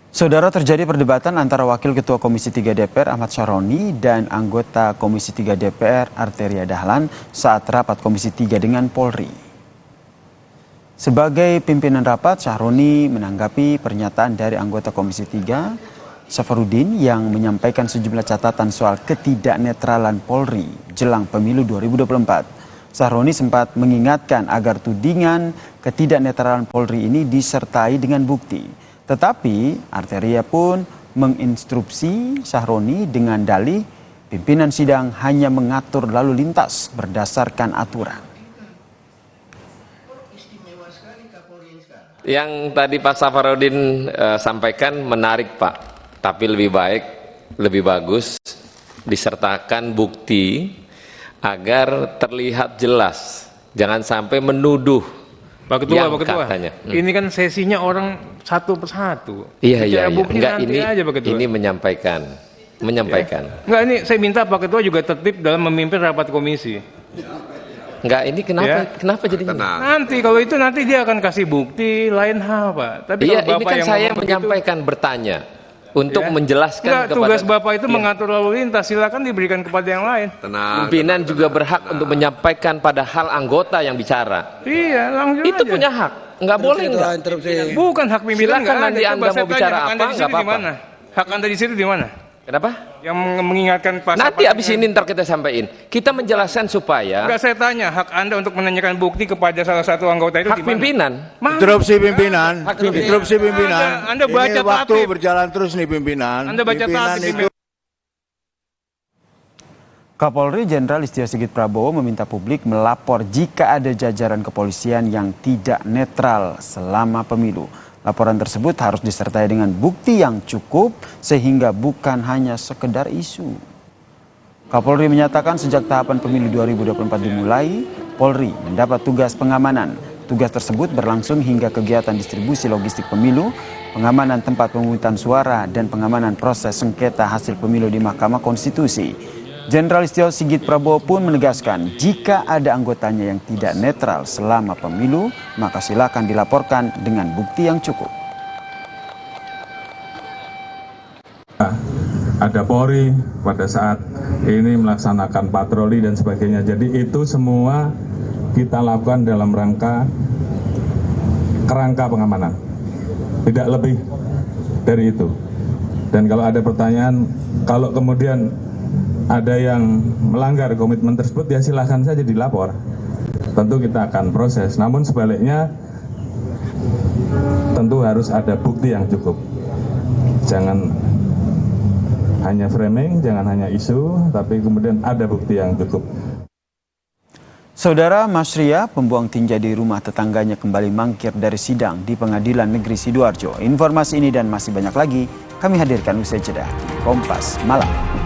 Saudara, terjadi perdebatan antara Wakil Ketua Komisi 3 DPR Ahmad Syaroni dan anggota Komisi 3 DPR Arteria Dahlan saat rapat Komisi 3 dengan Polri. Sebagai pimpinan rapat, Syaroni menanggapi pernyataan dari anggota Komisi 3 Safarudin yang menyampaikan sejumlah catatan soal ketidaknetralan Polri jelang pemilu 2024. Syaroni sempat mengingatkan agar tudingan ketidaknetralan Polri ini disertai dengan bukti. Tetapi Arteria pun menginstruksi Syaroni dengan dalih pimpinan sidang hanya mengatur lalu lintas berdasarkan aturan. Yang tadi Pak Safarudin sampaikan menarik Pak, tapi lebih baik, lebih bagus disertakan bukti agar terlihat jelas, jangan sampai menuduh. Pak Ketua, Katanya. Ini kan sesinya orang satu persatu. Iya. Enggak, ini menyampaikan. Ya. Enggak, ini saya minta Pak Ketua juga tertib dalam memimpin rapat komisi. Enggak, ini kenapa jadi nanti kalau itu nanti dia akan kasih bukti lain hal, Pak. Tapi iya, kalau Bapak ini kan yang saya menyampaikan bertanya untuk menjelaskan kepada tugas Bapak itu mengatur lalu lintas, silakan diberikan kepada yang lain. Pimpinan juga berhak untuk menyampaikan pada hal anggota yang bicara. Iya, langsung itu aja. punya hak. Enggak boleh enggak? Bukan hak pimpinan. Silakan nanti Anda mau bicara apa enggak apa-apa. Hak Anda di situ di mana? Kenapa? Yang mengingatkan pasal. Nanti habis ini ntar kita sampaikan. Kita menjelaskan supaya. Enggak, saya tanya hak Anda untuk menanyakan bukti kepada salah satu anggota itu hak pimpinan. Interupsi pimpinan. Interupsi pimpinan. Anda baca ini waktu berjalan terus nih pimpinan. Anda baca tatip. Kapolri Jenderal Listio Sigit Prabowo meminta publik melapor jika ada jajaran kepolisian yang tidak netral selama pemilu. Laporan tersebut harus disertai dengan bukti yang cukup sehingga bukan hanya sekedar isu. Kapolri menyatakan sejak tahapan pemilu 2024 dimulai, Polri mendapat tugas pengamanan. Tugas tersebut berlangsung hingga kegiatan distribusi logistik pemilu, pengamanan tempat pemungutan suara, dan pengamanan proses sengketa hasil pemilu di Mahkamah Konstitusi. Jenderal Listio Sigit Prabowo pun menegaskan jika ada anggotanya yang tidak netral selama pemilu, maka silakan dilaporkan dengan bukti yang cukup. Ada Polri pada saat ini melaksanakan patroli dan sebagainya. Jadi itu semua kita lakukan dalam kerangka pengamanan. Tidak lebih dari itu. Dan kalau ada pertanyaan, kalau kemudian ada yang melanggar komitmen tersebut, ya silahkan saja dilapor. Tentu kita akan proses. Namun sebaliknya, tentu harus ada bukti yang cukup. Jangan hanya framing, jangan hanya isu, tapi kemudian ada bukti yang cukup. Saudara, Mas Ria, pembuang tinja di rumah tetangganya kembali mangkir dari sidang di Pengadilan Negeri Sidoarjo. Informasi ini dan masih banyak lagi kami hadirkan usai jeda di Kompas Malam.